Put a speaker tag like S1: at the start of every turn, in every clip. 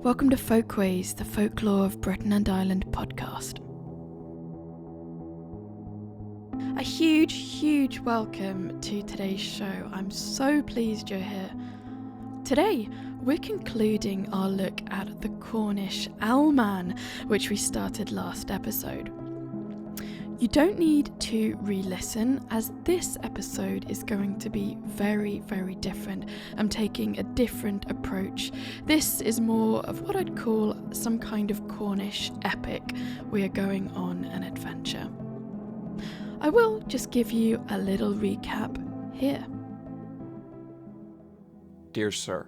S1: Welcome to Folkways, the Folklore of Britain and Ireland podcast. A huge welcome to today's show. I'm so pleased you're here. Today, we're concluding our look at the Cornish Owlman, which we started last episode. You don't need to re-listen, as this episode is going to be very different. I'm taking a different approach. This is more of what I'd call some kind of Cornish epic. We are going on an adventure. I will just give you a little recap here.
S2: Dear Sir,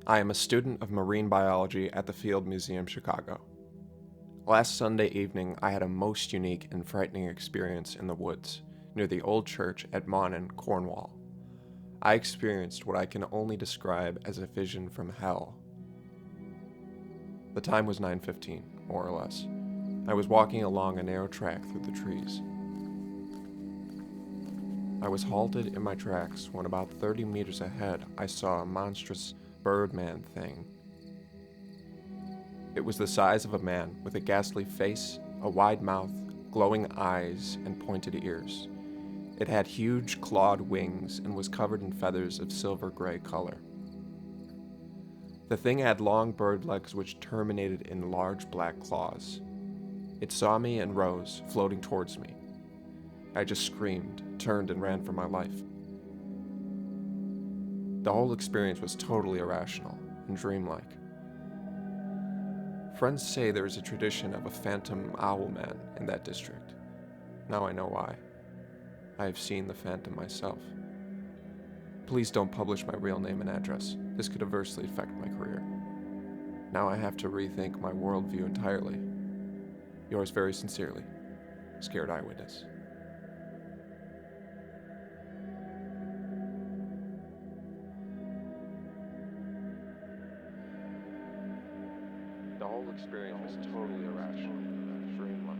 S2: I am a student of marine biology at the Field Museum, Chicago. Last Sunday evening, I had a most unique and frightening experience in the woods, near the old church at Mawnan, Cornwall. I experienced what I can only describe as a vision from hell. The time was 9:15, more or less. I was walking along a narrow track through the trees. I was halted in my tracks when about 30 meters ahead I saw a monstrous birdman thing. It was the size of a man, with a ghastly face, a wide mouth, glowing eyes, and pointed ears. It had huge clawed wings and was covered in feathers of silver-gray color. The thing had long bird legs which terminated in large black claws. It saw me and rose, floating towards me. I just screamed, turned, and ran for my life. The whole experience was totally irrational and dreamlike. Friends say there is a tradition of a phantom owlman in that district. Now I know why. I have seen the phantom myself. Please don't publish my real name and address. This could adversely affect my career. Now I have to rethink my worldview entirely. Yours very sincerely, Scared Eyewitness. The whole experience was totally irrational, dreamlike.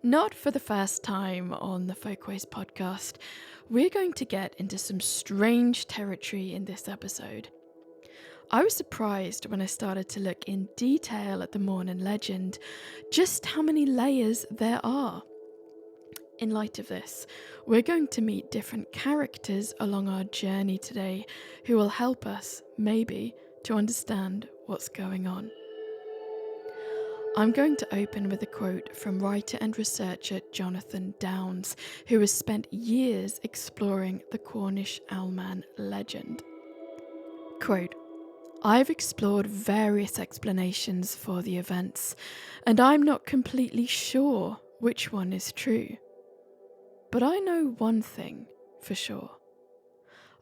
S1: Not for the first time on the Folkways podcast, we're going to get into some strange territory in this episode. I was surprised when I started to look in detail at the Mawnan legend, just how many layers there are. In light of this, we're going to meet different characters along our journey today who will help us, maybe, to understand what's going on. I'm going to open with a quote from writer and researcher Jonathan Downes, who has spent years exploring the Cornish Owlman legend. Quote, "I've explored various explanations for the events, and I'm not completely sure which one is true. But I know one thing for sure.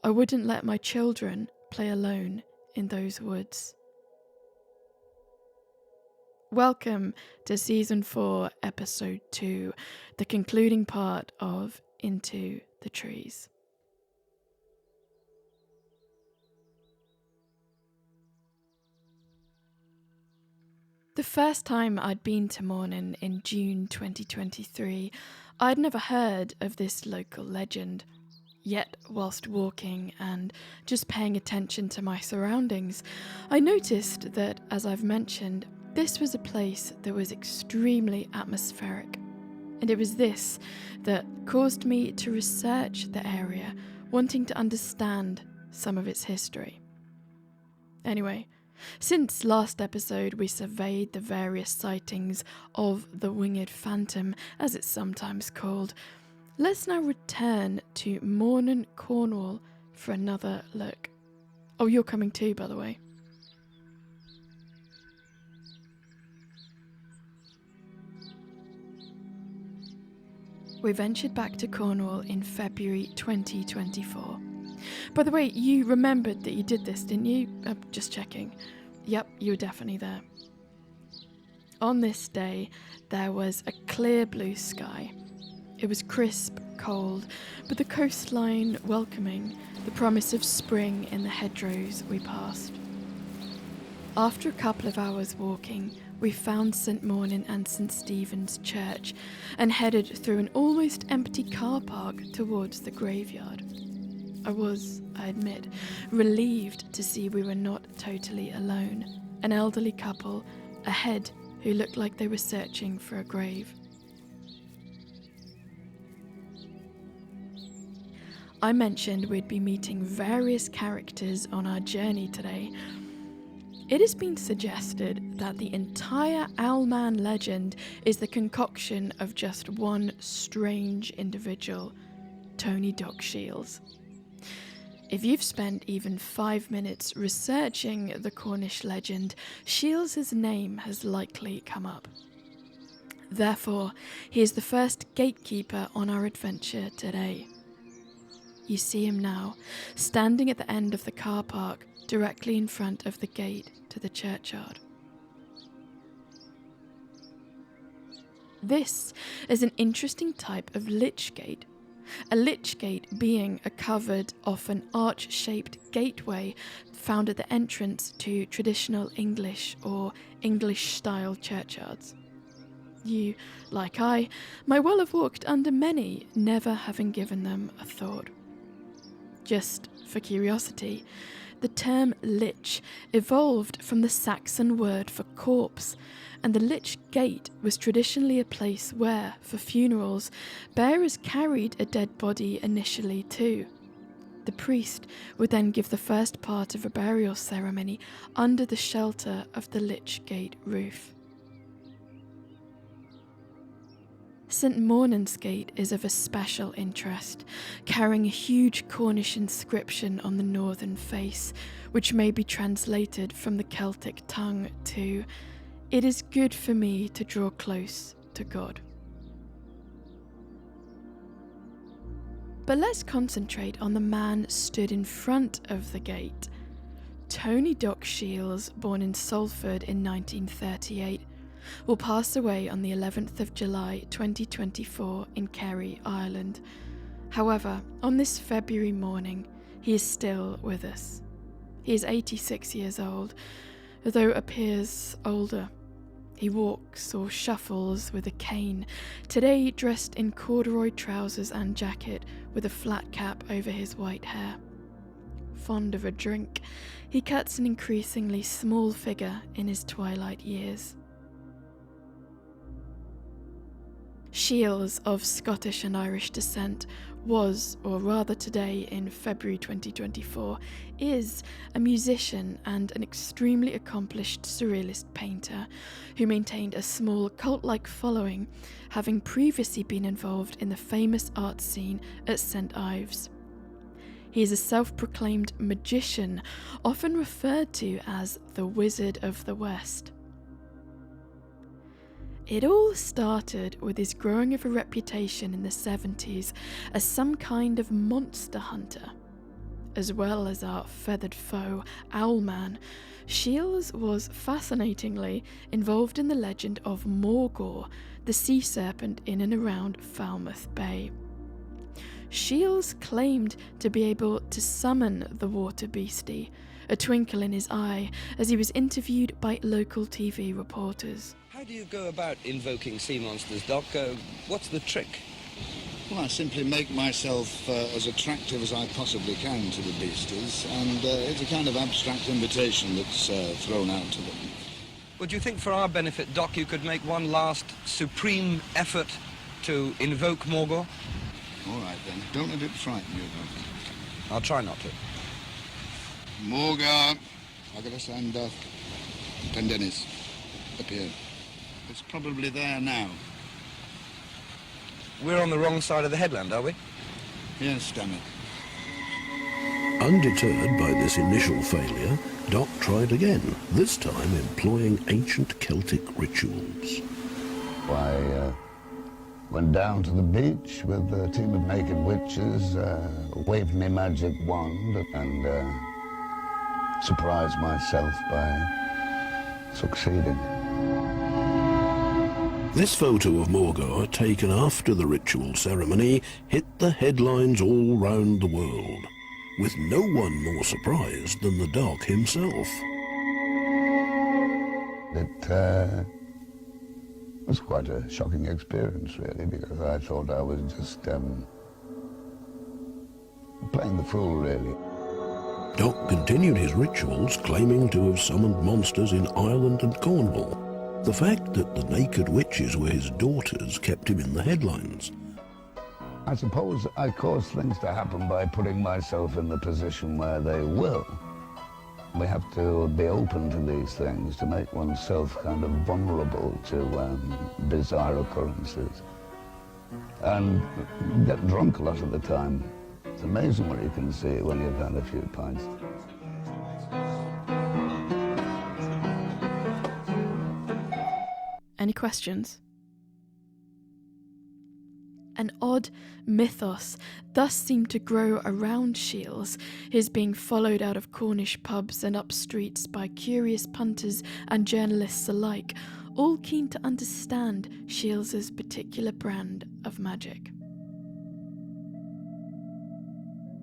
S1: I wouldn't let my children play alone in those woods." Welcome to Season 4, Episode 2, the concluding part of Into the Trees. The first time I'd been to Mawnan in June 2023, I'd never heard of this local legend. Yet, whilst walking and just paying attention to my surroundings, I noticed that, as I've mentioned, this was a place that was extremely atmospheric, and it was this that caused me to research the area, wanting to understand some of its history. Anyway, since last episode we surveyed the various sightings of the winged phantom, as it's sometimes called, let's now return to Mawnan, Cornwall for another look. Oh, you're coming too, by the way. We ventured back to Cornwall in February 2024. By the way, you remembered that you did this, didn't you? Just checking. Yep, you were definitely there. On this day, there was a clear blue sky. It It was crisp, cold, but the coastline welcoming, the promise of spring in the hedgerows we passed. After a couple of hours walking, we found St. Mawnan and St. Stephen's Church and headed through an almost empty car park towards the graveyard. I was, I admit, relieved to see we were not totally alone. An elderly couple ahead who looked like they were searching for a grave. I mentioned we'd be meeting various characters on our journey today. It has been suggested that the entire Owlman legend is the concoction of just one strange individual, Tony Doc Shiels. If you've spent even 5 minutes researching the Cornish legend, Shiels' name has likely come up. Therefore, he is the first gatekeeper on our adventure today. You see him now, standing at the end of the car park, directly in front of the gate to the churchyard. This is an interesting type of lich gate. A lich gate being a covered, often arch-shaped gateway found at the entrance to traditional English or English-style churchyards. You, like I, might well have walked under many, never having given them a thought. Just for curiosity, the term lich evolved from the Saxon word for corpse, and the lich gate was traditionally a place where, for funerals, bearers carried a dead body initially too. The priest would then give the first part of a burial ceremony under the shelter of the lich gate roof. St. Mawnan's Gate is of a special interest, carrying a huge Cornish inscription on the northern face, which may be translated from the Celtic tongue to, "It is good for me to draw close to God." But let's concentrate on the man stood in front of the gate. Tony Doc Shiels, born in Salford in 1938, will pass away on the 11th of July 2024 in Kerry, Ireland. However, on this February morning, he is still with us. He is 86 years old, although appears older. He walks or shuffles with a cane, today dressed in corduroy trousers and jacket with a flat cap over his white hair. Fond of a drink, he cuts an increasingly small figure in his twilight years. Shiels, of Scottish and Irish descent, was, or rather today in February 2024, is a musician and an extremely accomplished surrealist painter who maintained a small cult-like following, having previously been involved in the famous art scene at St. Ives. He is a self-proclaimed magician, often referred to as the Wizard of the West. It all started with his growing of a reputation in the 70s as some kind of monster hunter. As well as our feathered foe, Owlman, Shiels was fascinatingly involved in the legend of Morgor, the sea serpent in and around Falmouth Bay. Shiels claimed to be able to summon the water beastie, a twinkle in his eye as he was interviewed by local TV reporters.
S3: How do you go about invoking sea monsters, Doc? What's the trick?
S4: Well, I simply make myself as attractive as I possibly can to the beasties, and it's a kind of abstract invitation that's thrown out to them.
S3: Would you think for our benefit, Doc, you could make one last supreme effort to invoke Morgor?
S4: All right, then. Don't let it frighten you, Doc.
S3: I'll try not to.
S4: Morgor, Agadas and Pendennis, appear. It's probably there now.
S3: We're on the wrong side of the headland, are we?
S4: Yes, damn it.
S5: Undeterred by this initial failure, Doc tried again, this time employing ancient Celtic rituals.
S6: I went down to the beach with a team of naked witches, waved my magic wand, and surprised myself by succeeding.
S5: This photo of Morgar, taken after the ritual ceremony, hit the headlines all round the world, with no one more surprised than the Doc himself.
S6: It was quite a shocking experience, really, because I thought I was just playing the fool, really.
S5: Doc continued his rituals, claiming to have summoned monsters in Ireland and Cornwall. The fact that the naked witches were his daughters kept him in the headlines.
S6: I suppose I cause things to happen by putting myself in the position where they will. We have to be open to these things to make oneself kind of vulnerable to bizarre occurrences. And get drunk a lot of the time. It's amazing what you can see when you've had a few pints.
S1: Any questions? An odd mythos thus seemed to grow around Shiels, his being followed out of Cornish pubs and up streets by curious punters and journalists alike, all keen to understand Shiels' particular brand of magic.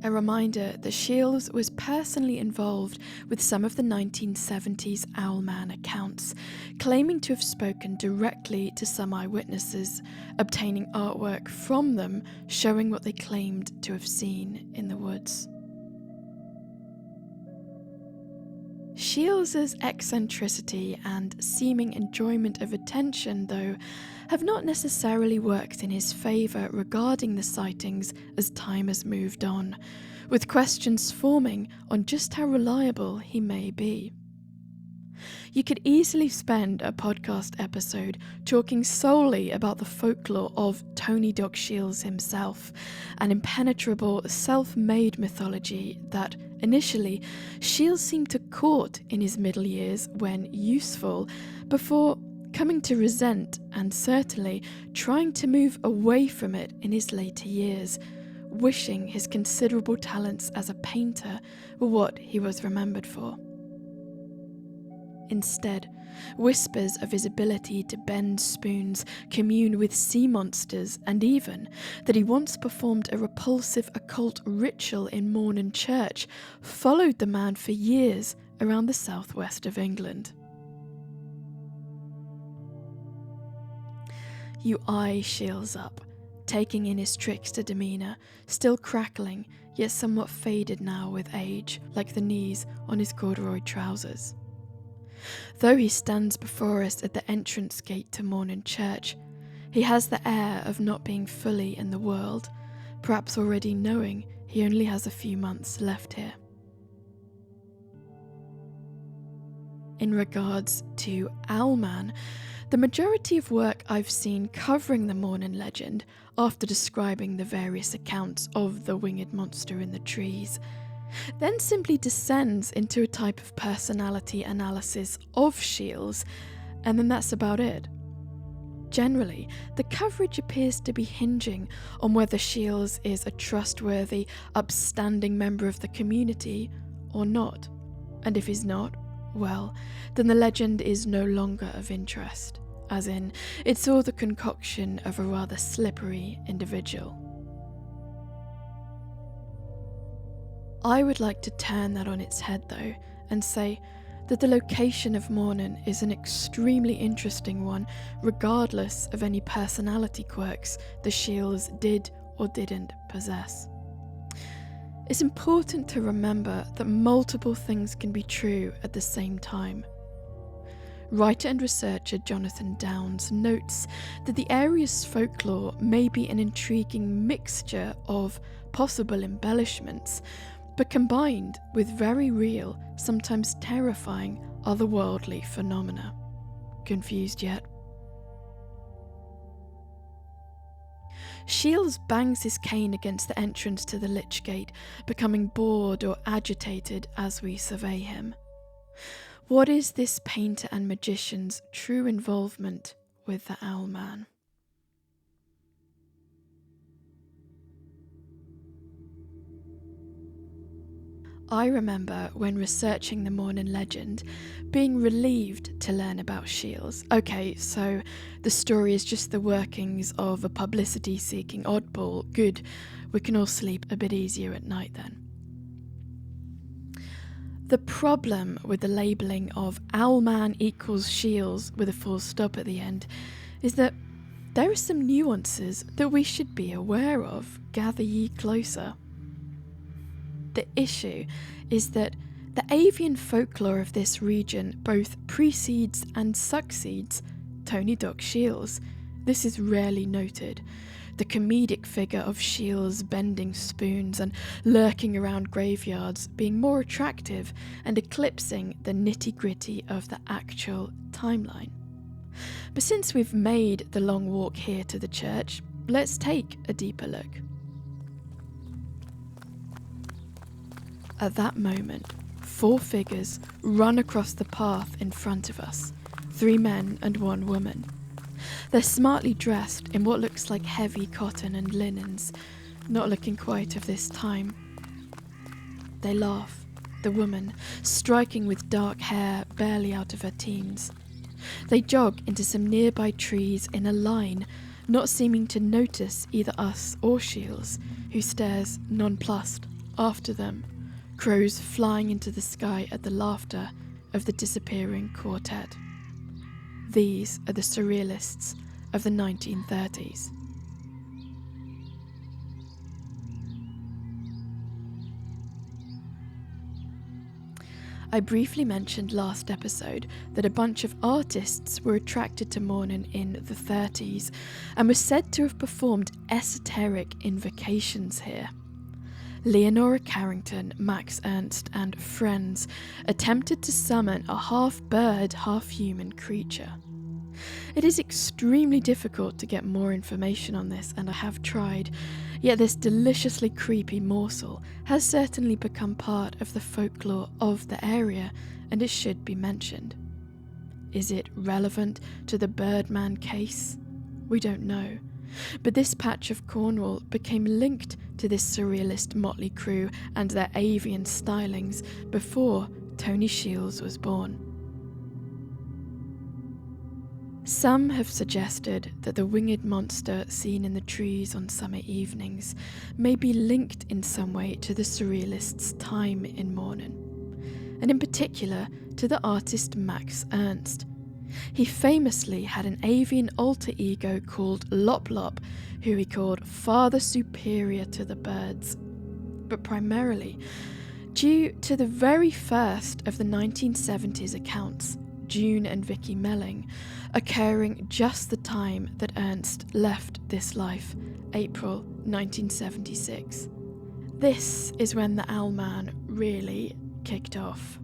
S1: A reminder that Shiels was personally involved with some of the 1970s Owlman accounts, claiming to have spoken directly to some eyewitnesses, obtaining artwork from them showing what they claimed to have seen in the woods. Shiels' eccentricity and seeming enjoyment of attention, though, have not necessarily worked in his favour regarding the sightings as time has moved on, with questions forming on just how reliable he may be. You could easily spend a podcast episode talking solely about the folklore of Tony Doc Shiels himself, an impenetrable, self-made mythology that, initially, Shiels seemed to court in his middle years when useful, before coming to resent and certainly trying to move away from it in his later years, wishing his considerable talents as a painter were what he was remembered for. Instead, whispers of his ability to bend spoons, commune with sea monsters, and even that he once performed a repulsive occult ritual in Mawnan church followed the man for years around the southwest of England. You eye Shiels up, taking in his trickster demeanour, still crackling, yet somewhat faded now with age, like the knees on his corduroy trousers. Though he stands before us at the entrance gate to Mawnan church, he has the air of not being fully in the world, perhaps already knowing he only has a few months left here. In regards to Owlman, the majority of work I've seen covering the Mawnan legend, after describing the various accounts of the winged monster in the trees, then simply descends into a type of personality analysis of Shiels, and then that's about it. Generally, the coverage appears to be hinging on whether Shiels is a trustworthy, upstanding member of the community or not, and if he's not, well, then the legend is no longer of interest, as in, it's all the concoction of a rather slippery individual. I would like to turn that on its head, though, and say that the location of Mawnan is an extremely interesting one, regardless of any personality quirks the Shiels did or didn't possess. It's important to remember that multiple things can be true at the same time. Writer and researcher Jonathan Downes notes that the area's folklore may be an intriguing mixture of possible embellishments, but combined with very real, sometimes terrifying, otherworldly phenomena. Confused yet? Shiels bangs his cane against the entrance to the Lich Gate, becoming bored or agitated as we survey him. What is this painter and magician's true involvement with the Owlman? I remember when researching the Mawnan legend, being relieved to learn about Shiels. Okay, so the story is just the workings of a publicity-seeking oddball. Good, we can all sleep a bit easier at night then. The problem with the labelling of Owlman equals Shiels with a full stop at the end is that there are some nuances that we should be aware of. Gather ye closer. The issue is that the avian folklore of this region both precedes and succeeds Tony Doc Shiels. This is rarely noted. The comedic figure of Shiels bending spoons and lurking around graveyards being more attractive and eclipsing the nitty-gritty of the actual timeline. But since we've made the long walk here to the church, let's take a deeper look. At that moment, 4 figures run across the path in front of us, 3 men and 1 woman. They're smartly dressed in what looks like heavy cotton and linens, not looking quite of this time. They laugh, the woman, striking with dark hair barely out of her teens. They jog into some nearby trees in a line, not seeming to notice either us or Shiels, who stares nonplussed after them, crows flying into the sky at the laughter of the disappearing quartet. These are the surrealists of the 1930s. I briefly mentioned last episode that a bunch of artists were attracted to Mawnan in the 30s and were said to have performed esoteric invocations here. Leonora Carrington, Max Ernst, and friends attempted to summon a half-bird, half-human creature. It is extremely difficult to get more information on this, and I have tried, yet this deliciously creepy morsel has certainly become part of the folklore of the area, and it should be mentioned. Is it relevant to the Birdman case? We don't know. But this patch of Cornwall became linked to this surrealist motley crew and their avian stylings before Tony Shiels was born. Some have suggested that the winged monster seen in the trees on summer evenings may be linked in some way to the surrealists' time in Mawnan, and in particular to the artist Max Ernst. He famously had an avian alter ego called Lop Lop, who he called Father Superior to the Birds. But primarily, due to the very first of the 1970s accounts, June and Vicky Melling, occurring just the time that Ernst left this life, April 1976. This is when the Owlman really kicked off.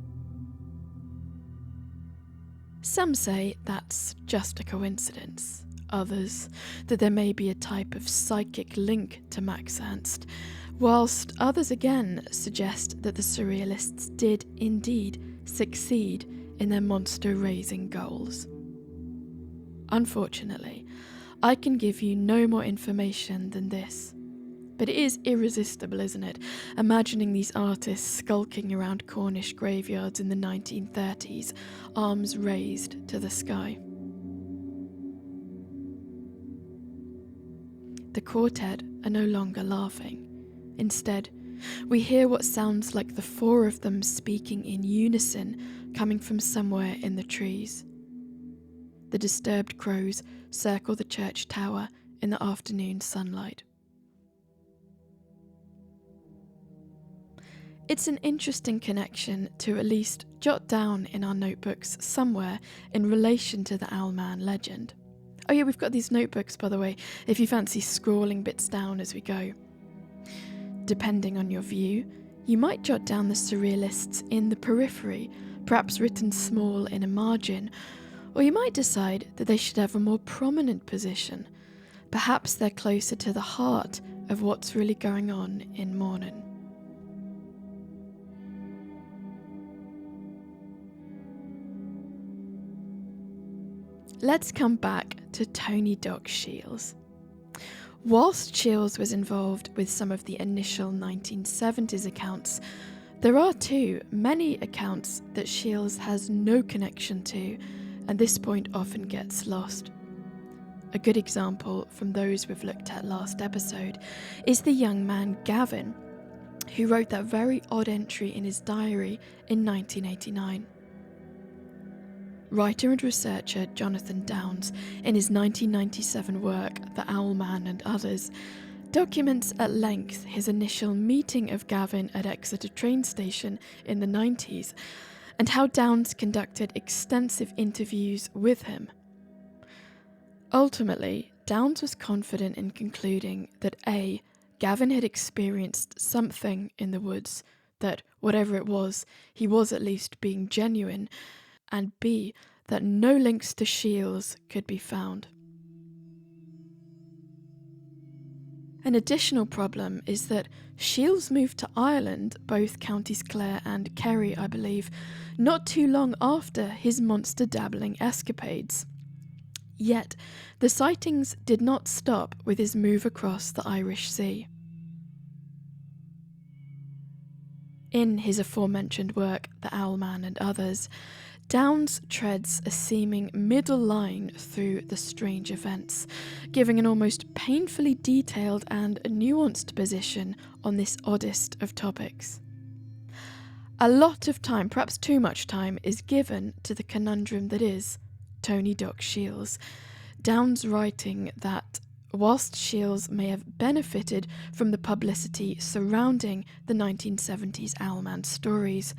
S1: Some say that's just a coincidence, others that there may be a type of psychic link to Max Ernst, whilst others again suggest that the surrealists did indeed succeed in their monster-raising goals. Unfortunately, I can give you no more information than this. But it is irresistible, isn't it? Imagining these artists skulking around Cornish graveyards in the 1930s, arms raised to the sky. The quartet are no longer laughing. Instead, we hear what sounds like the 4 of them speaking in unison, coming from somewhere in the trees. The disturbed crows circle the church tower in the afternoon sunlight. It's an interesting connection to at least jot down in our notebooks somewhere in relation to the Owlman legend. Oh yeah, we've got these notebooks, by the way, if you fancy scrawling bits down as we go. Depending on your view, you might jot down the surrealists in the periphery, perhaps written small in a margin, or you might decide that they should have a more prominent position. Perhaps they're closer to the heart of what's really going on in Mawnan. Let's come back to Tony Doc Shiels. Whilst Shiels was involved with some of the initial 1970s accounts, There are too many accounts that Shiels has no connection to, and this point often gets lost. A good example from those we've looked at last episode is the young man Gavin, who wrote that very odd entry in his diary in 1989. Writer and researcher Jonathan Downes, in his 1997 work The Owlman and Others, documents at length his initial meeting of Gavin at Exeter train station in the 90s, and how Downes conducted extensive interviews with him. Ultimately, Downes was confident in concluding that A, Gavin had experienced something in the woods, that whatever it was, he was at least being genuine, and B, that no links to Shiels could be found. An additional problem is that Shiels moved to Ireland, both counties Clare and Kerry, I believe, not too long after his monster dabbling escapades. Yet, the sightings did not stop with his move across the Irish Sea. In his aforementioned work, The Owlman and Others, Downes treads a seeming middle line through the strange events, giving an almost painfully detailed and nuanced position on this oddest of topics. A lot of time, perhaps too much time, is given to the conundrum that is Tony Doc Shiels, Downes writing that whilst Shiels may have benefited from the publicity surrounding the 1970s Owlman stories,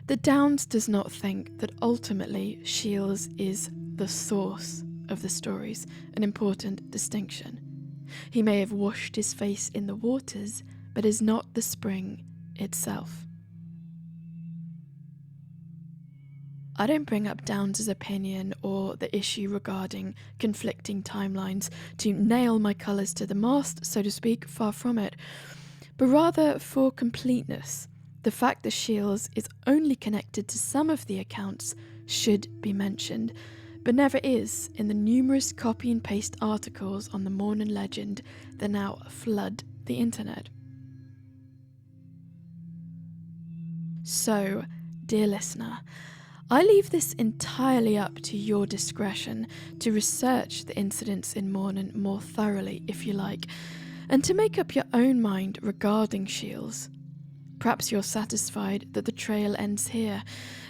S1: that Downes does not think that ultimately Shiels is the source of the stories, an important distinction. He may have washed his face in the waters, but is not the spring itself. I don't bring up Downes' opinion or the issue regarding conflicting timelines to nail my colours to the mast, so to speak, far from it, but rather for completeness. The fact that Shiels is only connected to some of the accounts should be mentioned, but never is in the numerous copy and paste articles on the Mawnan legend that now flood the internet. So, dear listener, I leave this entirely up to your discretion to research the incidents in Mawnan more thoroughly, if you like, and to make up your own mind regarding Shiels. Perhaps you're satisfied that the trail ends here,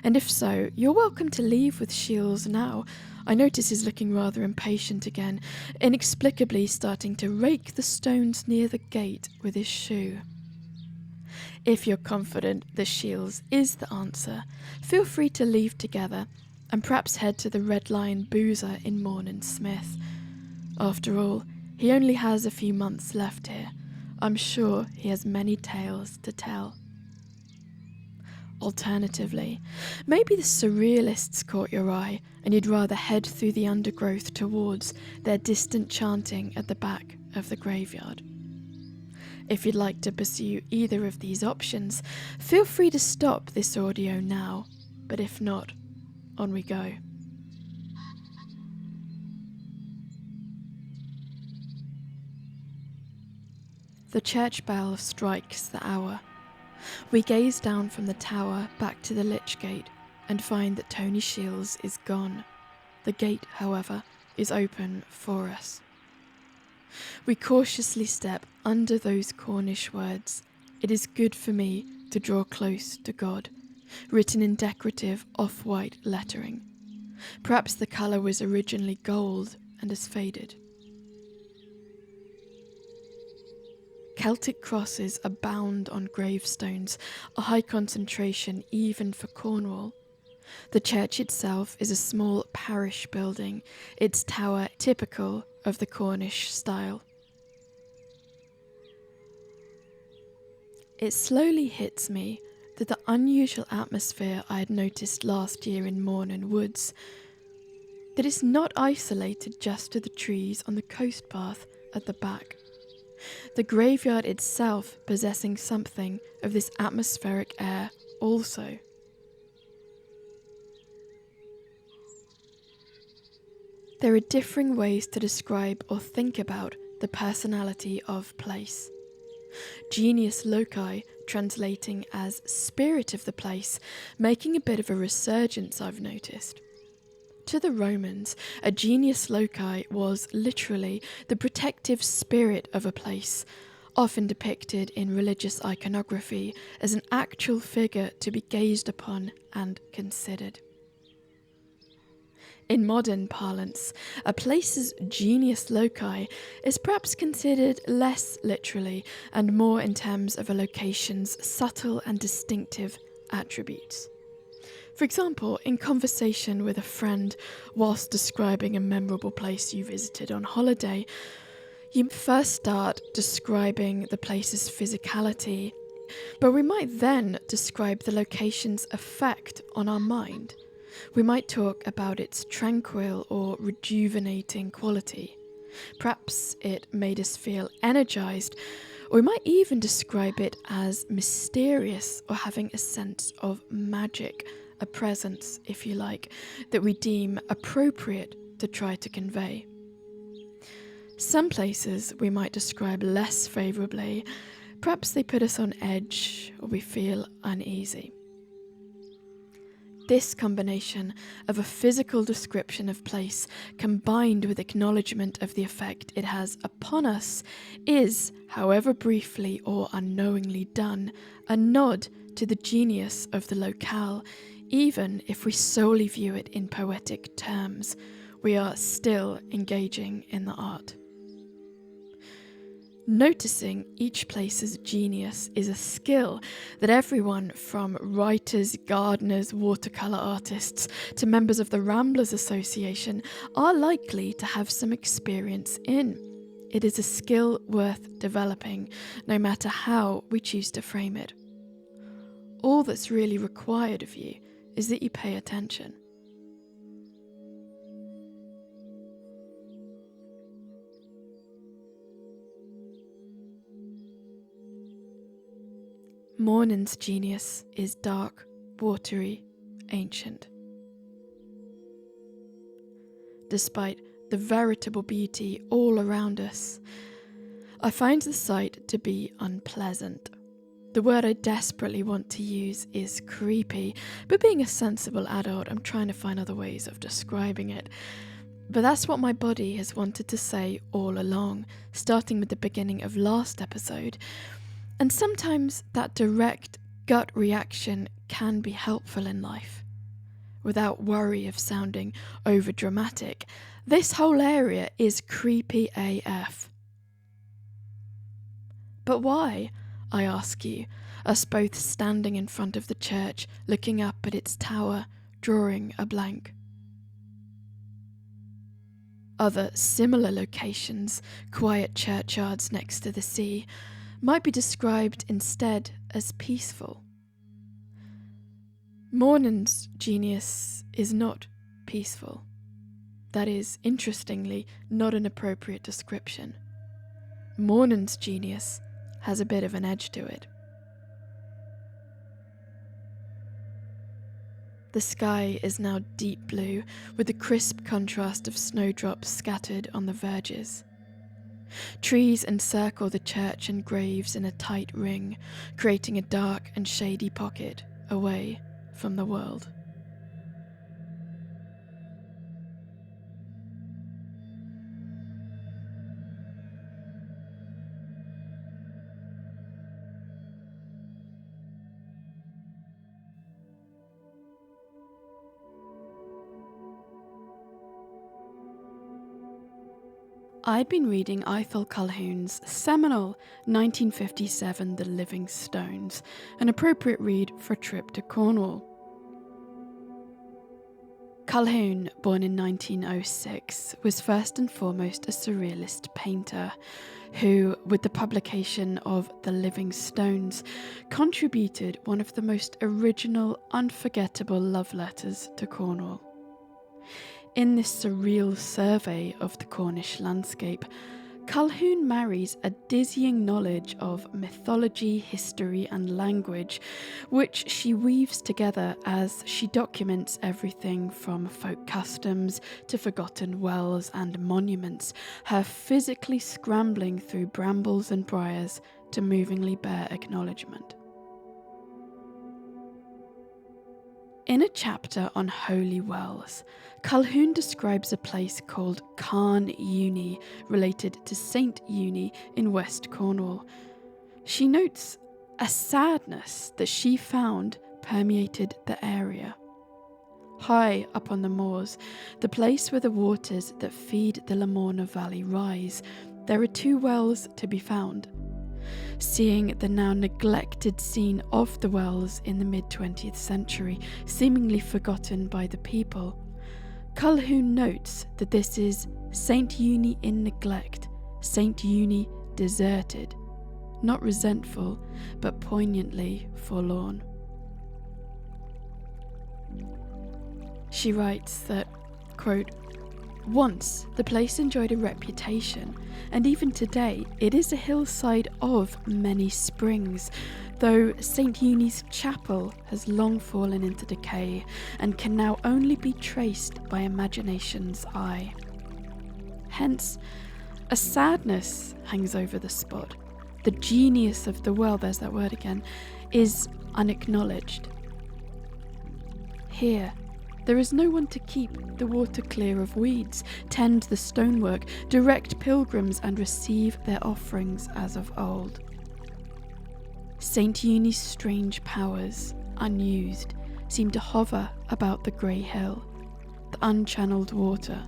S1: and if so, you're welcome to leave with Shiels now. I notice he's looking rather impatient again, inexplicably starting to rake the stones near the gate with his shoe. If you're confident that Shiels is the answer, feel free to leave together and perhaps head to the Red Lion Boozer in Mawnan Smith. After all, he only has a few months left here. I'm sure he has many tales to tell. Alternatively, maybe the surrealists caught your eye and you'd rather head through the undergrowth towards their distant chanting at the back of the graveyard. If you'd like to pursue either of these options, feel free to stop this audio now, but if not, on we go. The church bell strikes the hour. We gaze down from the tower back to the Lich Gate and find that Tony Shiels is gone. The gate, however, is open for us. We cautiously step under those Cornish words, "It is good for me to draw close to God," written in decorative off-white lettering. Perhaps the colour was originally gold and has faded. Celtic crosses abound on gravestones, a high concentration even for Cornwall. The church itself is a small parish building, its tower typical of the Cornish style. It slowly hits me that the unusual atmosphere I had noticed last year in Mawnan Woods, that it's not isolated just to the trees on the coast path at the back. The graveyard itself possessing something of this atmospheric air also. There are differing ways to describe or think about the personality of place. Genius loci translating as spirit of the place, making a bit of a resurgence, I've noticed. To the Romans, a genius loci was literally the protective spirit of a place, often depicted in religious iconography as an actual figure to be gazed upon and considered. In modern parlance, a place's genius loci is perhaps considered less literally and more in terms of a location's subtle and distinctive attributes. For example, in conversation with a friend whilst describing a memorable place you visited on holiday, you first start describing the place's physicality, but we might then describe the location's effect on our mind. We might talk about its tranquil or rejuvenating quality. Perhaps it made us feel energized, or we might even describe it as mysterious or having a sense of magic, a presence, if you like, that we deem appropriate to try to convey. Some places we might describe less favourably. Perhaps they put us on edge or we feel uneasy. This combination of a physical description of place combined with acknowledgement of the effect it has upon us is, however briefly or unknowingly done, a nod to the genius of the locale. Even if we solely view it in poetic terms, we are still engaging in the art. Noticing each place's genius is a skill that everyone from writers, gardeners, watercolour artists to members of the Ramblers Association are likely to have some experience in. It is a skill worth developing, no matter how we choose to frame it. All that's really required of you is that you pay attention. Mawnan's genius is dark, watery, ancient. Despite the veritable beauty all around us, I find the sight to be unpleasant. The word I desperately want to use is creepy, but being a sensible adult, I'm trying to find other ways of describing it. But that's what my body has wanted to say all along, starting with the beginning of last episode. And sometimes that direct gut reaction can be helpful in life. Without worry of sounding overdramatic, this whole area is creepy AF. But why, I ask you, us both standing in front of the church, looking up at its tower, drawing a blank? Other similar locations, quiet churchyards next to the sea, might be described instead as peaceful. Mawnan's genius is not peaceful. That is, interestingly, not an appropriate description. Mawnan's genius has a bit of an edge to it. The sky is now deep blue, with the crisp contrast of snowdrops scattered on the verges. Trees encircle the church and graves in a tight ring, creating a dark and shady pocket away from the world. I'd been reading Ithell Colquhoun's seminal 1957 The Living Stones, an appropriate read for a trip to Cornwall. Colquhoun, born in 1906, was first and foremost a surrealist painter who, with the publication of The Living Stones, contributed one of the most original, unforgettable love letters to Cornwall. In this surreal survey of the Cornish landscape, Colquhoun marries a dizzying knowledge of mythology, history and language, which she weaves together as she documents everything from folk customs to forgotten wells and monuments, her physically scrambling through brambles and briars to movingly bear acknowledgement. In a chapter on holy wells, Colquhoun describes a place called Carn Uni, related to Saint Uni in West Cornwall. She notes a sadness that she found permeated the area. High up on the moors, the place where the waters that feed the Leonora Valley rise, there are 2 wells to be found. Seeing the now neglected scene of the wells in the mid-20th century, seemingly forgotten by the people, Colquhoun notes that this is Saint Uni in neglect, Saint Uni deserted, not resentful, but poignantly forlorn. She writes that, quote, "Once the place enjoyed a reputation, and even today it is a hillside of many springs, though St. Uni's chapel has long fallen into decay and can now only be traced by imagination's eye. Hence, a sadness hangs over the spot. The genius of the well," there's that word again, "is unacknowledged. Here, there is no one to keep the water clear of weeds, tend the stonework, direct pilgrims and receive their offerings as of old. St. Uni's strange powers, unused, seem to hover about the grey hill, the unchanneled water,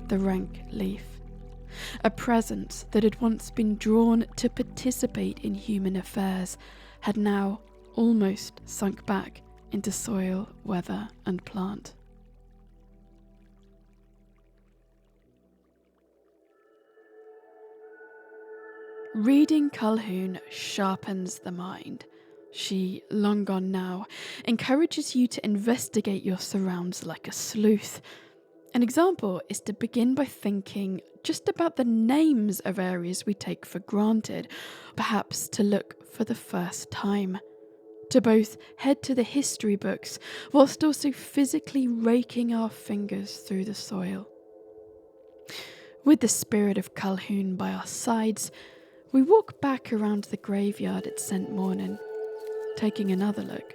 S1: the rank leaf. A presence that had once been drawn to participate in human affairs had now almost sunk back into soil, weather and plant." Reading Colquhoun sharpens the mind. She, long gone now, encourages you to investigate your surrounds like a sleuth. An example is to begin by thinking just about the names of areas we take for granted, perhaps to look for the first time. To both head to the history books, whilst also physically raking our fingers through the soil. With the spirit of Colquhoun by our sides, we walk back around the graveyard at St. Mawnan, taking another look.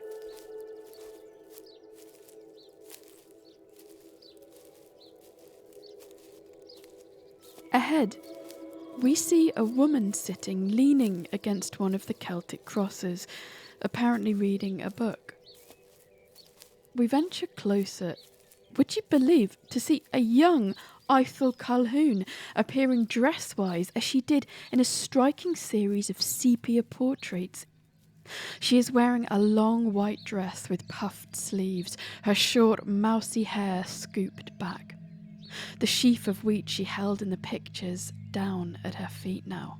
S1: Ahead, we see a woman sitting leaning against one of the Celtic crosses, apparently reading a book. We venture closer, would you believe, to see a young Ithell Colquhoun appearing dress-wise as she did in a striking series of sepia portraits. She is wearing a long white dress with puffed sleeves, her short mousy hair scooped back. The sheaf of wheat she held in the pictures down at her feet now.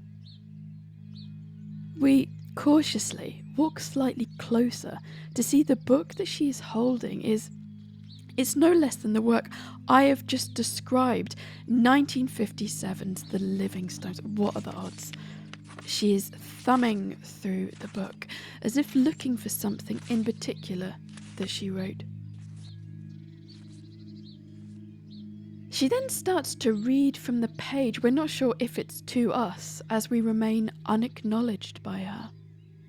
S1: We cautiously walk slightly closer to see the book that she is holding it's no less than the work I have just described, 1957's The Livingstones. What are the odds? She is thumbing through the book, as if looking for something in particular that she wrote. She then starts to read from the page. We're not sure if it's to us, as we remain unacknowledged by her.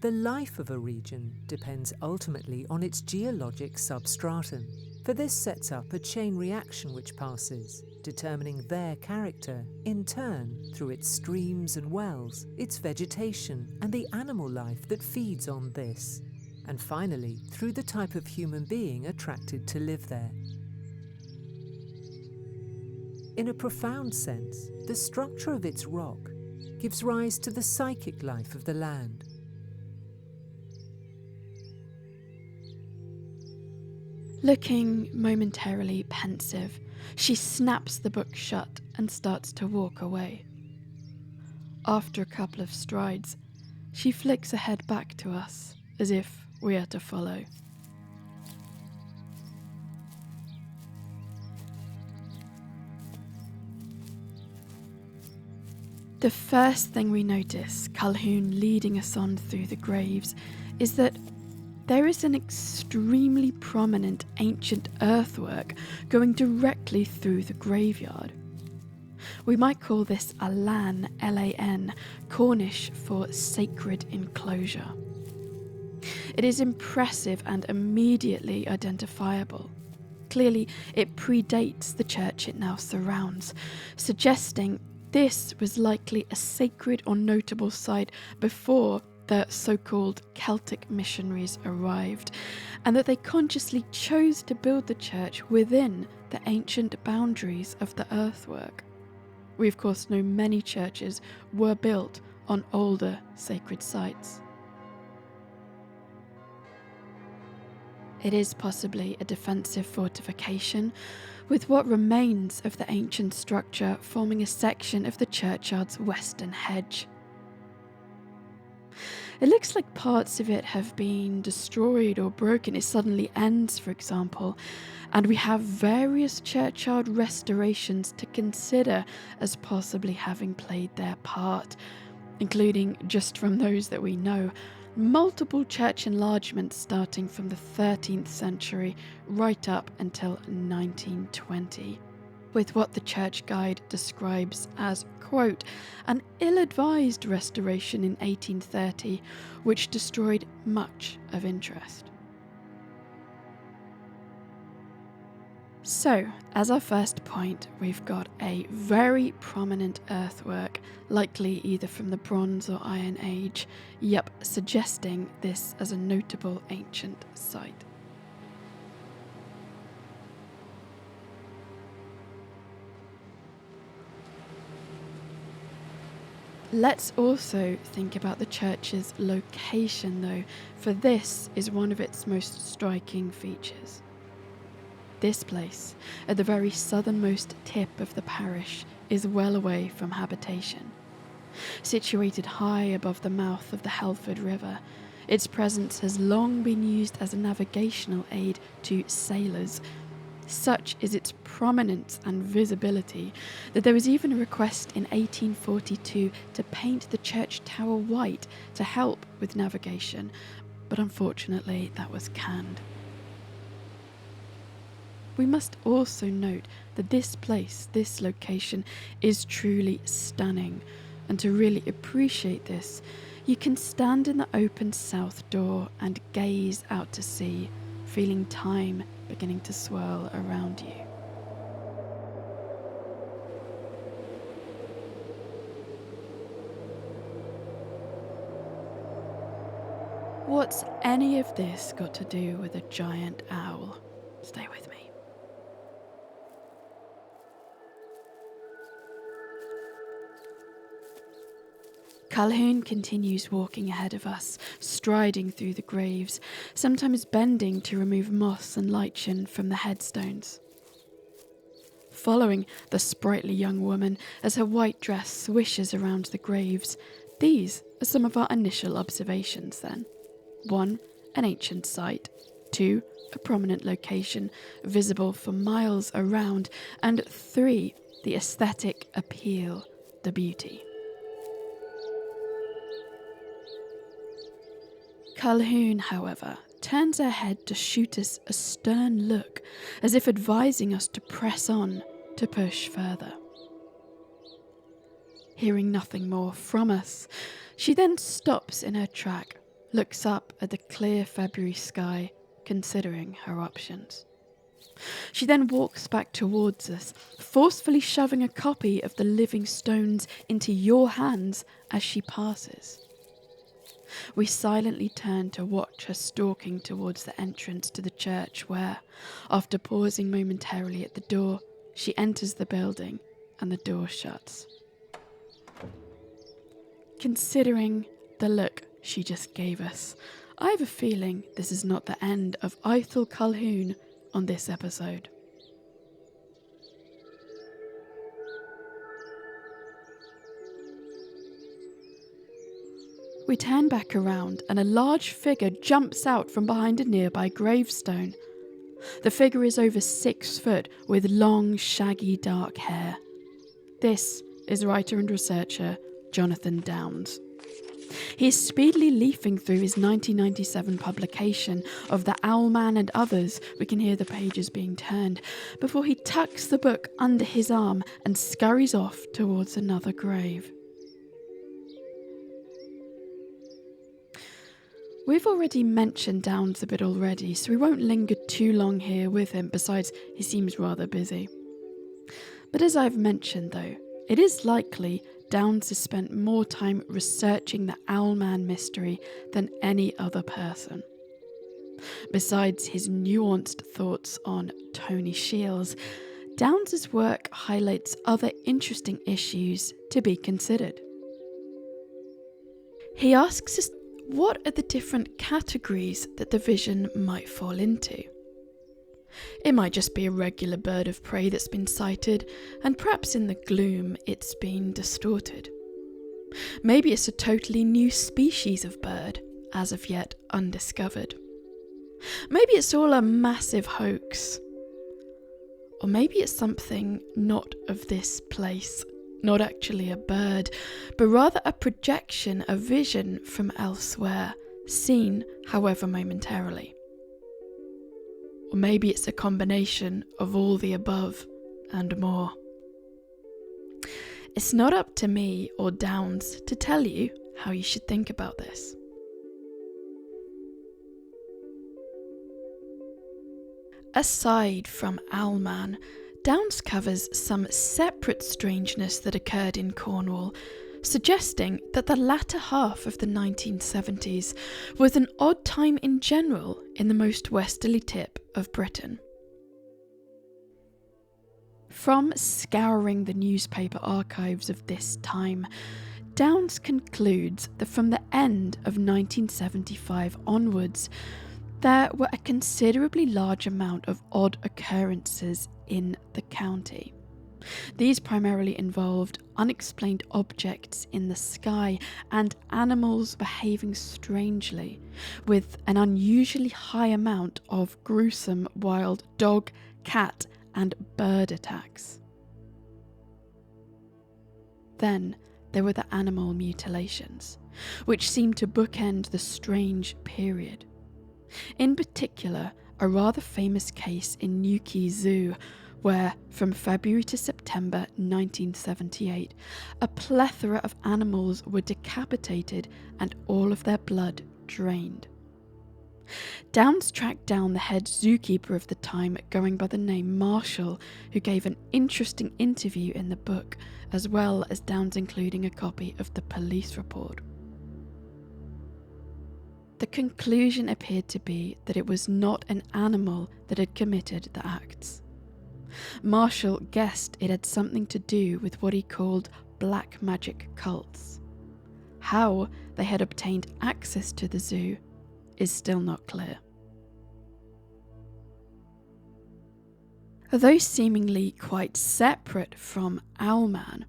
S7: The life of a region depends ultimately on its geologic substratum, for this sets up a chain reaction which passes, determining their character, in turn, through its streams and wells, its vegetation, and the animal life that feeds on this, and finally, through the type of human being attracted to live there. In a profound sense, the structure of its rock gives rise to the psychic life of the land.
S1: Looking momentarily pensive, she snaps the book shut and starts to walk away. After a couple of strides, she flicks her head back to us, as if we are to follow. The first thing we notice, Colquhoun leading us on through the graves, is that there is an extremely prominent ancient earthwork going directly through the graveyard. We might call this a lan, L-A-N, Cornish for sacred enclosure. It is impressive and immediately identifiable. Clearly, it predates the church it now surrounds, suggesting this was likely a sacred or notable site before the so-called Celtic missionaries arrived, and that they consciously chose to build the church within the ancient boundaries of the earthwork. We of course know many churches were built on older sacred sites. It is possibly a defensive fortification, with what remains of the ancient structure forming a section of the churchyard's western hedge. It looks like parts of it have been destroyed or broken. It suddenly ends, for example, and we have various churchyard restorations to consider as possibly having played their part, including, just from those that we know, multiple church enlargements starting from the 13th century right up until 1920, with what the church guide describes as, quote, an ill-advised restoration in 1830, which destroyed much of interest. So, as our first point, we've got a very prominent earthwork, likely either from the Bronze or Iron Age, suggesting this as a notable ancient site. Let's also think about the church's location though, for this is one of its most striking features. This place, at the very southernmost tip of the parish, is well away from habitation. Situated high above the mouth of the Helford River, its presence has long been used as a navigational aid to sailors. Such is its prominence and visibility that there was even a request in 1842 to paint the church tower white to help with navigation, but unfortunately that was canned. We must also note that this place, this location, is truly stunning, and to really appreciate this, you can stand in the open south door and gaze out to sea, feeling time beginning to swirl around you. What's any of this got to do with a giant owl? Stay with me. Colquhoun continues walking ahead of us, striding through the graves, sometimes bending to remove moss and lichen from the headstones. Following the sprightly young woman as her white dress swishes around the graves, these are some of our initial observations then. 1. An ancient site. 2. A prominent location, visible for miles around. And 3. The aesthetic appeal, the beauty. Colquhoun, however, turns her head to shoot us a stern look, as if advising us to press on, to push further. Hearing nothing more from us, she then stops in her track, looks up at the clear February sky, considering her options. She then walks back towards us, forcefully shoving a copy of The Living Stones into your hands as she passes. We silently turn to watch her stalking towards the entrance to the church where, after pausing momentarily at the door, she enters the building and the door shuts. Considering the look she just gave us, I have a feeling this is not the end of Ithell Colquhoun on this episode. We turn back around and a large figure jumps out from behind a nearby gravestone. The figure is over 6 foot with long, shaggy, dark hair. This is writer and researcher Jonathan Downes. He is speedily leafing through his 1997 publication of the Owlman and Others. We can hear the pages being turned before he tucks the book under his arm and scurries off towards another grave. We've already mentioned Downes a bit already, so we won't linger too long here with him, besides he seems rather busy. But as I've mentioned though, it is likely Downes has spent more time researching the Owlman mystery than any other person. Besides his nuanced thoughts on Tony Shiels, Downes' work highlights other interesting issues to be considered. He asks us what are the different categories that the vision might fall into. It might just be a regular bird of prey that's been sighted, and perhaps in the gloom it's been distorted. Maybe it's a totally new species of bird, as of yet undiscovered. Maybe it's all a massive hoax. Or maybe it's something not of this place, not actually a bird, but rather a projection, a vision from elsewhere, seen, however momentarily. Or maybe it's a combination of all the above and more. It's not up to me or Downes to tell you how you should think about this. Aside from Owlman, Downes covers some separate strangeness that occurred in Cornwall, suggesting that the latter half of the 1970s was an odd time in general in the most westerly tip of Britain. From scouring the newspaper archives of this time, Downes concludes that from the end of 1975 onwards, there were a considerably large amount of odd occurrences in the county. These primarily involved unexplained objects in the sky and animals behaving strangely, with an unusually high amount of gruesome wild dog, cat, and bird attacks. Then there were the animal mutilations, which seemed to bookend the strange period. In particular, a rather famous case in Newquay Zoo, where from February to September 1978, a plethora of animals were decapitated and all of their blood drained. Downes tracked down the head zookeeper of the time, going by the name Marshall, who gave an interesting interview in the book, as well as Downes including a copy of the police report. The conclusion appeared to be that it was not an animal that had committed the acts. Marshall guessed it had something to do with what he called black magic cults. How they had obtained access to the zoo is still not clear. Although seemingly quite separate from Owlman,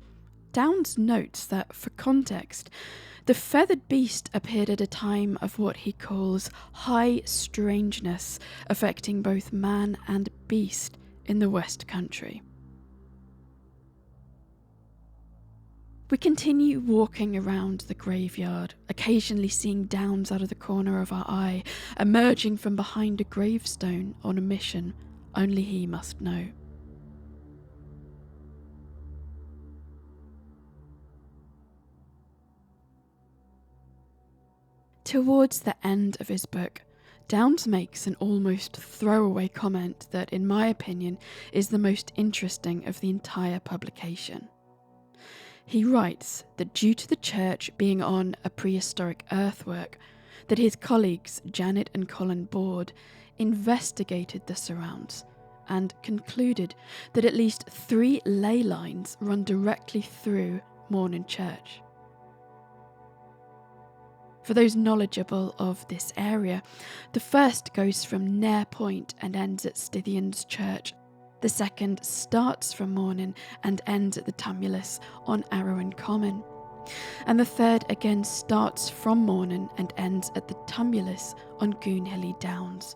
S1: Downes notes that, for context, the feathered beast appeared at a time of what he calls high strangeness, affecting both man and beast in the West Country. We continue walking around the graveyard, occasionally seeing Downes out of the corner of our eye, emerging from behind a gravestone on a mission only he must know. Towards the end of his book, Downes makes an almost throwaway comment that, in my opinion, is the most interesting of the entire publication. He writes that due to the church being on a prehistoric earthwork, that his colleagues Janet and Colin Board investigated the surrounds and concluded that at least 3 ley lines run directly through Mawnan Church. For those knowledgeable of this area, the first goes from Nare Point and ends at Stithians Church. The second starts from Mawnan and ends at the tumulus on Arrowan Common. And the third again starts from Mawnan and ends at the tumulus on Goonhilly Downs.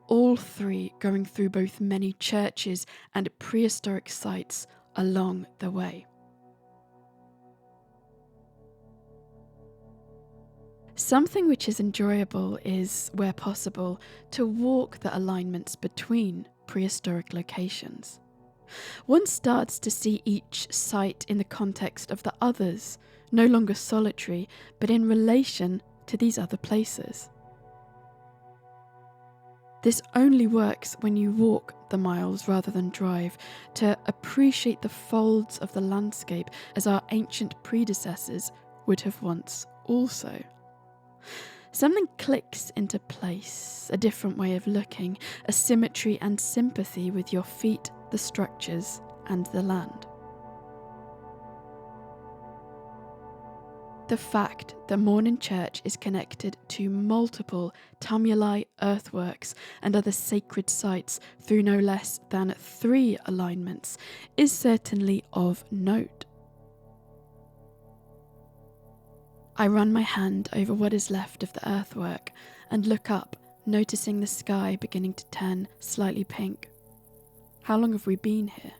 S1: All 3 going through both many churches and prehistoric sites along the way. Something which is enjoyable is, where possible, to walk the alignments between prehistoric locations. One starts to see each site in the context of the others, no longer solitary, but in relation to these other places. This only works when you walk the miles rather than drive, to appreciate the folds of the landscape as our ancient predecessors would have once also. Something clicks into place, a different way of looking, a symmetry and sympathy with your feet, the structures, and the land. The fact that Mawnan Church is connected to multiple tumuli, earthworks, and other sacred sites through no less than 3 alignments is certainly of note. I run my hand over what is left of the earthwork and look up, noticing the sky beginning to turn slightly pink. How long have we been here?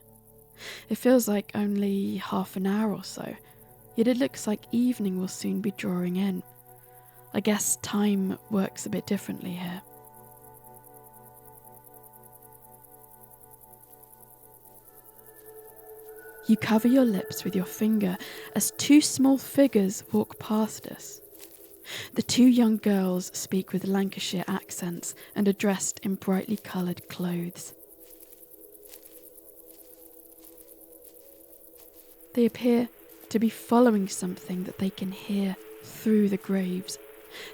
S1: It feels like only half an hour or so, yet it looks like evening will soon be drawing in. I guess time works a bit differently here. You cover your lips with your finger as 2 small figures walk past us. The 2 young girls speak with Lancashire accents and are dressed in brightly coloured clothes. They appear to be following something that they can hear through the graves.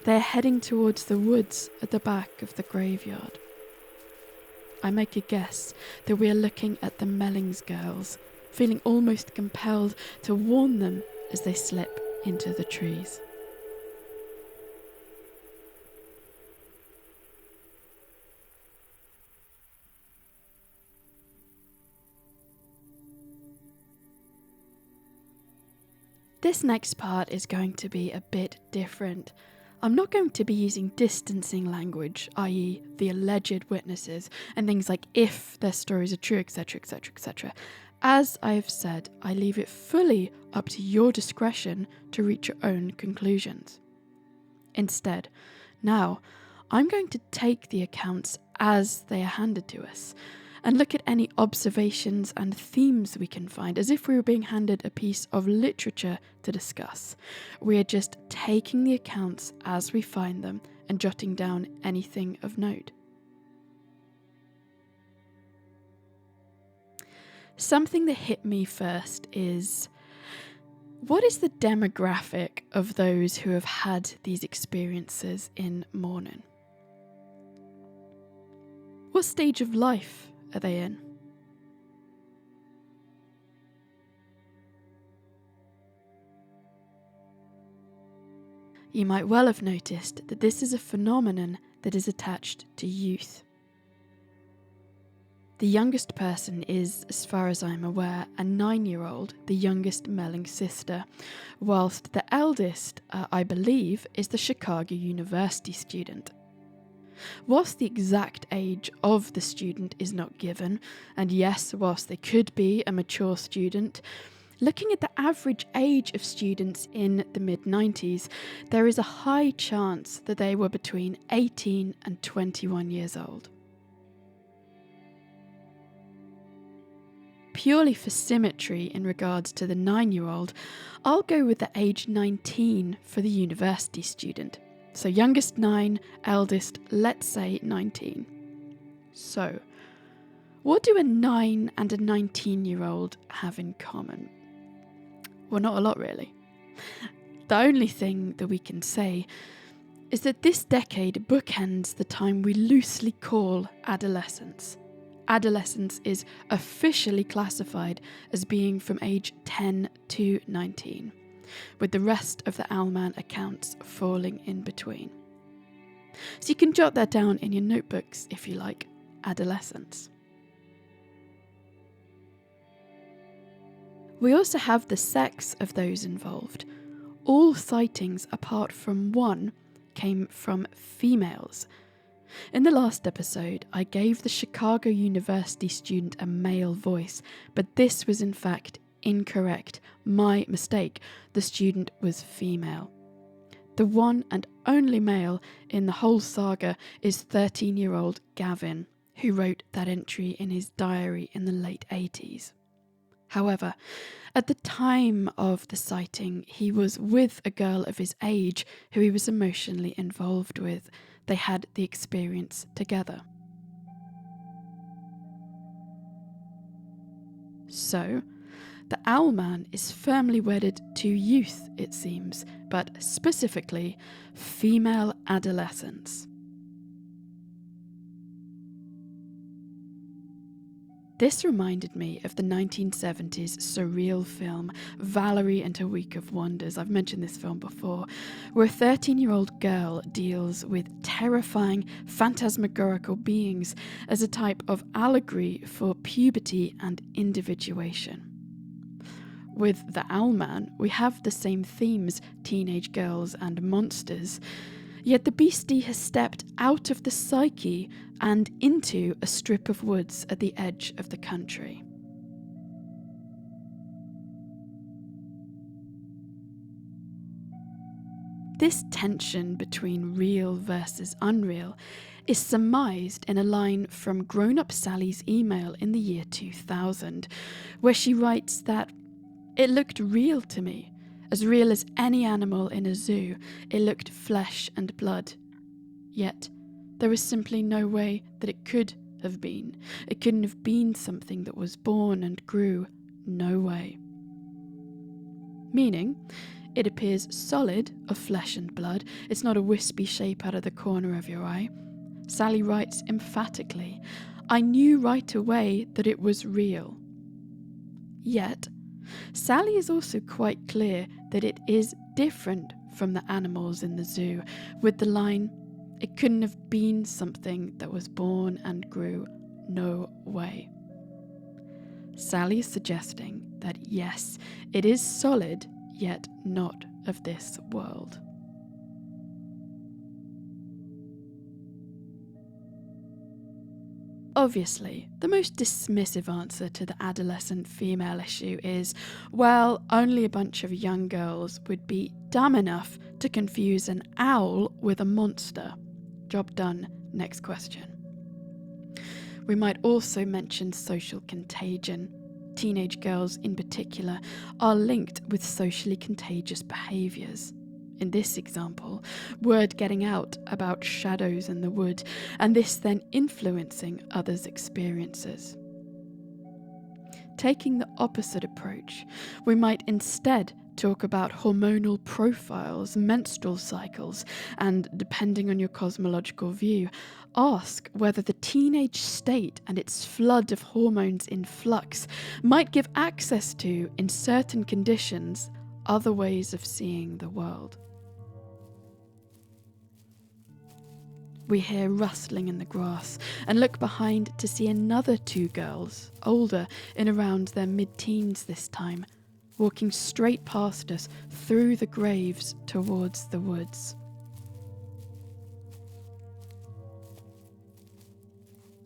S1: They are heading towards the woods at the back of the graveyard. I make a guess that we are looking at the Mellings girls, feeling almost compelled to warn them as they slip into the trees. This next part is going to be a bit different. I'm not going to be using distancing language, i.e. the alleged witnesses, and things like if their stories are true, etc, etc, etc. As I have said, I leave it fully up to your discretion to reach your own conclusions. Instead, now, I'm going to take the accounts as they are handed to us, and look at any observations and themes we can find, as if we were being handed a piece of literature to discuss. We are just taking the accounts as we find them and jotting down anything of note. Something that hit me first is, what is the demographic of those who have had these experiences in Mawnan? What stage of life are they in? You might well have noticed that this is a phenomenon that is attached to youth. The youngest person is, as far as I am aware, a 9-year-old, the youngest Melling sister, whilst the eldest, I believe, is the Chicago University student. Whilst the exact age of the student is not given, and yes, whilst they could be a mature student, looking at the average age of students in the mid-90s, there is a high chance that they were between 18 and 21 years old. Purely for symmetry in regards to the 9-year-old, I'll go with the age 19 for the university student. So youngest 9, eldest, let's say 19. So, what do a 9 and a 19-year-old have in common? Well, not a lot really. The only thing that we can say is that this decade bookends the time we loosely call adolescence. Adolescence is officially classified as being from age 10 to 19, with the rest of the Owlman accounts falling in between. So you can jot that down in your notebooks if you like, adolescence. We also have the sex of those involved. All sightings apart from one came from females. In the last episode, I gave the Chicago University student a male voice, but this was in fact incorrect. My mistake. The student was female. The one and only male in the whole saga is 13-year-old Gavin, who wrote that entry in his diary in the late 80s. However, at the time of the sighting, he was with a girl of his age who he was emotionally involved with. They had the experience together. So, the Owlman is firmly wedded to youth, it seems, but specifically female adolescence. This reminded me of the 1970s surreal film Valerie and Her Week of Wonders. I've mentioned this film before, where a 13-year-old girl deals with terrifying phantasmagorical beings as a type of allegory for puberty and individuation. With the Owlman, we have the same themes, teenage girls and monsters, yet the beastie has stepped out of the psyche and into a strip of woods at the edge of the country. This tension between real versus unreal is surmised in a line from grown-up Sally's email in the year 2000, where she writes that, "It looked real to me, as real as any animal in a zoo. It looked flesh and blood. Yet, there was simply no way that it could have been. It couldn't have been something that was born and grew. No way." Meaning, it appears solid, of flesh and blood. It's not a wispy shape out of the corner of your eye. Sally writes emphatically, "I knew right away that it was real." Yet, Sally is also quite clear that it is different from the animals in the zoo, with the line, "It couldn't have been something that was born and grew. No way." Sally is suggesting that yes, it is solid, yet not of this world. Obviously, the most dismissive answer to the adolescent female issue is, well, only a bunch of young girls would be dumb enough to confuse an owl with a monster. Job done. Next question. We might also mention social contagion. Teenage girls, in particular, are linked with socially contagious behaviours. In this example, word getting out about shadows in the wood, and this then influencing others' experiences. Taking the opposite approach, we might instead talk about hormonal profiles, menstrual cycles, and, depending on your cosmological view, ask whether the teenage state and its flood of hormones in flux might give access to, in certain conditions, other ways of seeing the world. We hear rustling in the grass and look behind to see another two girls, older, in around their mid-teens this time, walking straight past us through the graves towards the woods.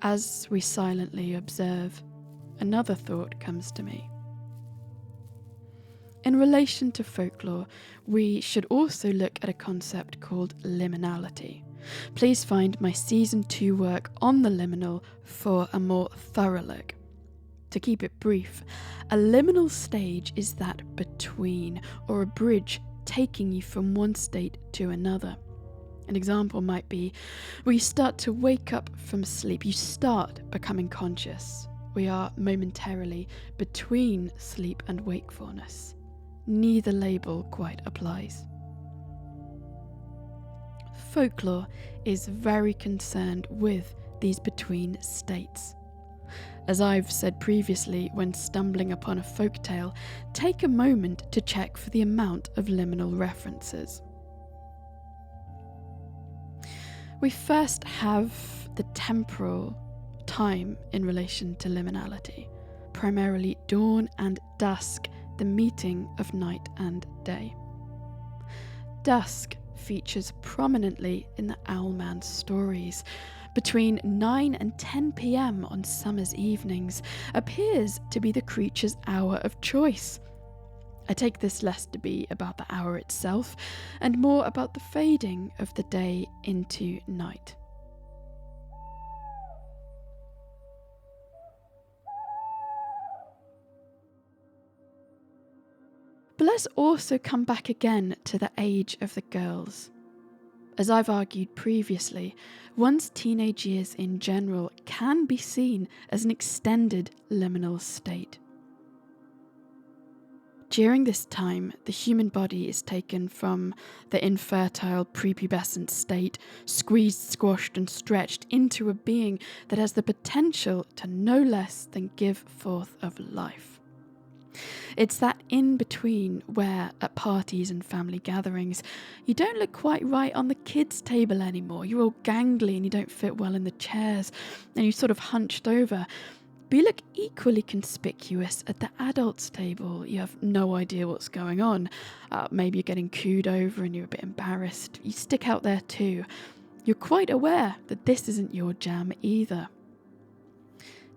S1: As we silently observe, another thought comes to me. In relation to folklore, we should also look at a concept called liminality. Please find my Season 2 work on the liminal for a more thorough look. To keep it brief, a liminal stage is that between, or a bridge taking you from one state to another. An example might be where you start to wake up from sleep, you start becoming conscious. We are momentarily between sleep and wakefulness. Neither label quite applies. Folklore is very concerned with these between states. As I've said previously when stumbling upon a folktale, take a moment to check for the amount of liminal references. We first have the temporal time in relation to liminality, primarily dawn and dusk, the meeting of night and day. Dusk features prominently in the Owlman stories. Between 9 and 10 p.m. on summer's evenings appears to be the creature's hour of choice. I take this less to be about the hour itself and more about the fading of the day into night. But let's also come back again to the age of the girls. As I've argued previously, one's teenage years in general can be seen as an extended liminal state. During this time, the human body is taken from the infertile prepubescent state, squeezed, squashed and stretched into a being that has the potential to no less than give forth of life. It's that in-between where, at parties and family gatherings, you don't look quite right on the kids' table anymore. You're all gangly and you don't fit well in the chairs, and you're sort of hunched over. But you look equally conspicuous at the adults' table. You have no idea what's going on. Maybe you're getting cooed over and you're a bit embarrassed. You stick out there too. You're quite aware that this isn't your jam either.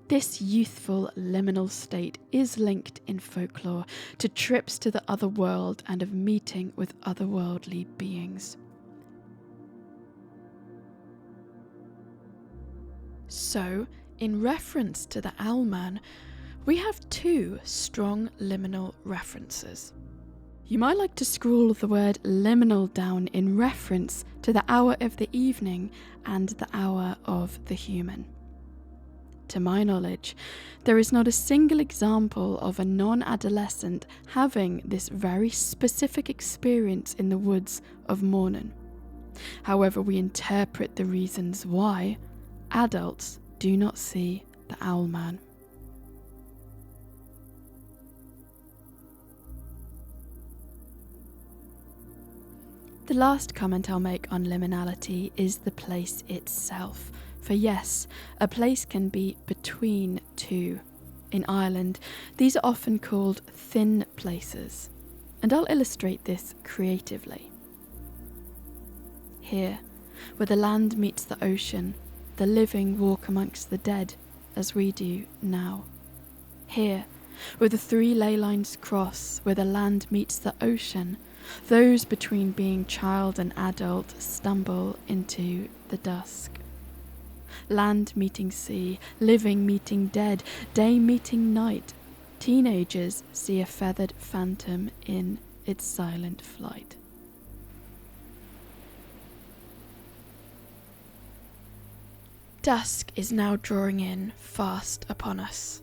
S1: This youthful liminal state is linked in folklore to trips to the other world and of meeting with otherworldly beings. So, in reference to the Owlman, we have two strong liminal references. You might like to scroll the word liminal down in reference to the hour of the evening and the hour of the human. To my knowledge, there is not a single example of a non-adolescent having this very specific experience in the woods of Mawnan. However we interpret the reasons why, adults do not see the Owlman. The last comment I'll make on liminality is the place itself. For yes, a place can be between two. In Ireland, these are often called thin places, and I'll illustrate this creatively. Here, where the land meets the ocean, the living walk amongst the dead, as we do now. Here, where the three ley lines cross, where the land meets the ocean, those between being child and adult stumble into the dusk. Land meeting sea, living meeting dead, day meeting night. Teenagers see a feathered phantom in its silent flight. Dusk is now drawing in fast upon us.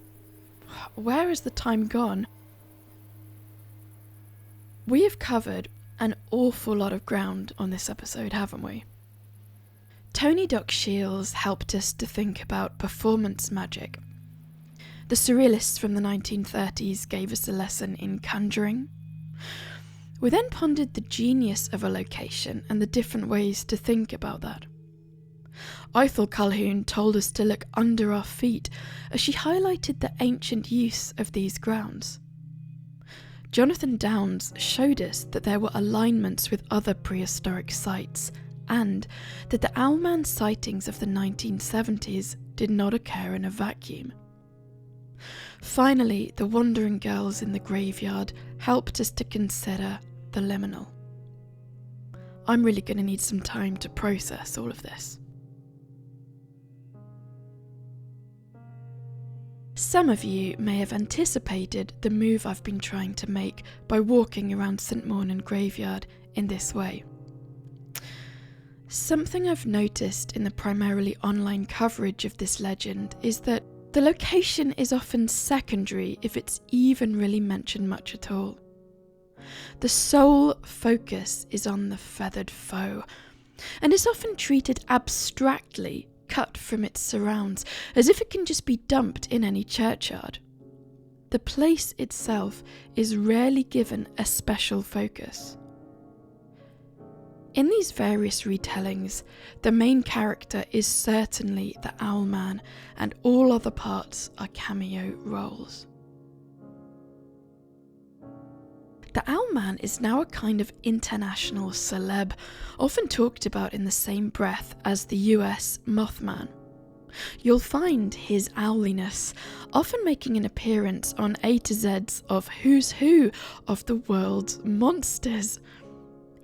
S1: Where has the time gone? We have covered an awful lot of ground on this episode, haven't we? Tony Doc Shiels helped us to think about performance magic. The surrealists from the 1930s gave us a lesson in conjuring. We then pondered the genius of a location and the different ways to think about that. Ithell Colquhoun told us to look under our feet as she highlighted the ancient use of these grounds. Jonathan Downes showed us that there were alignments with other prehistoric sites, and that the Owlman sightings of the 1970s did not occur in a vacuum. Finally, the wandering girls in the graveyard helped us to consider the liminal. I'm really going to need some time to process all of this. Some of you may have anticipated the move I've been trying to make by walking around St. Mawnan graveyard in this way. Something I've noticed in the primarily online coverage of this legend is that the location is often secondary if it's even really mentioned much at all. The sole focus is on the feathered foe, and is often treated abstractly, cut from its surrounds, as if it can just be dumped in any churchyard. The place itself is rarely given a special focus. In these various retellings, the main character is certainly the Owlman, and all other parts are cameo roles. The Owlman is now a kind of international celeb, often talked about in the same breath as the US Mothman. You'll find his owliness often making an appearance on A to Z's of Who's Who of the world's monsters.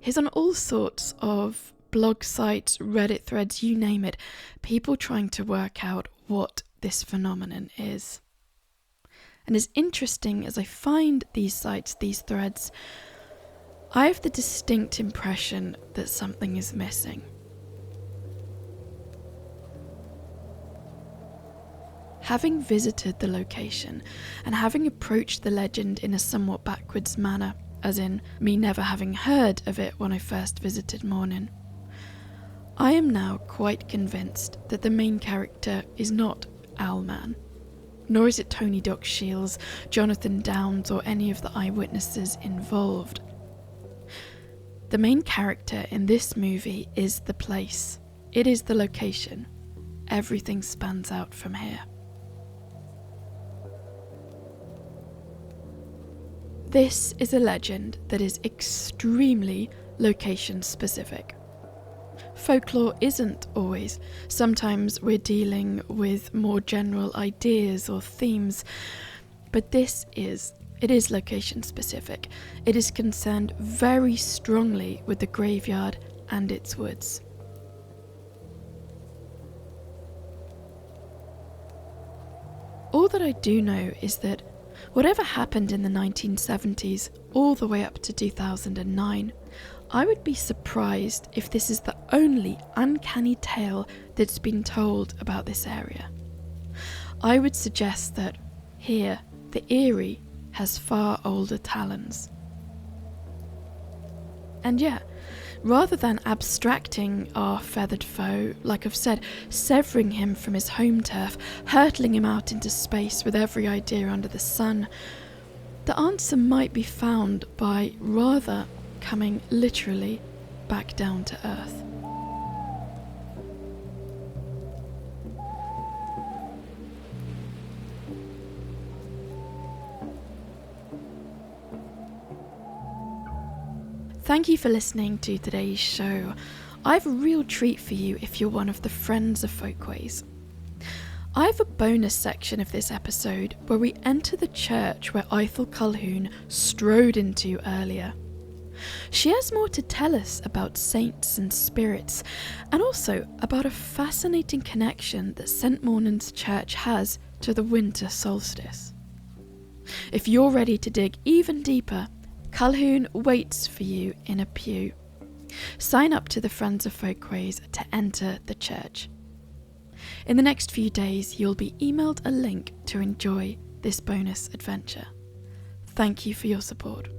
S1: He's on all sorts of blog sites, Reddit threads, you name it, people trying to work out what this phenomenon is. And as interesting as I find these sites, these threads, I have the distinct impression that something is missing. Having visited the location and having approached the legend in a somewhat backwards manner, as in me never having heard of it when I first visited Mawnan, I am now quite convinced that the main character is not Owlman, nor is it Tony Doc Shiels, Jonathan Downes, or any of the eyewitnesses involved. The main character in this movie is the place. It is the location. Everything spans out from here. This is a legend that is extremely location specific. Folklore isn't always. Sometimes we're dealing with more general ideas or themes, but it is location specific. It is concerned very strongly with the graveyard and its woods. All that I do know is that whatever happened in the 1970s all the way up to 2009, I would be surprised if this is the only uncanny tale that's been told about this area. I would suggest that here, the eerie has far older talons. And yeah, rather than abstracting our feathered foe, like I've said, severing him from his home turf, hurtling him out into space with every idea under the sun, the answer might be found by rather coming literally back down to earth. Thank you for listening to today's show. I have a real treat for you if you're one of the friends of Folkways. I have a bonus section of this episode where we enter the church where Ithell Colquhoun strode into earlier. She has more to tell us about saints and spirits, and also about a fascinating connection that St. Mawnan's church has to the winter solstice. If you're ready to dig even deeper, Colquhoun waits for you in a pew. Sign up to the Friends of Folkways to enter the church. In the next few days, you'll be emailed a link to enjoy this bonus adventure. Thank you for your support.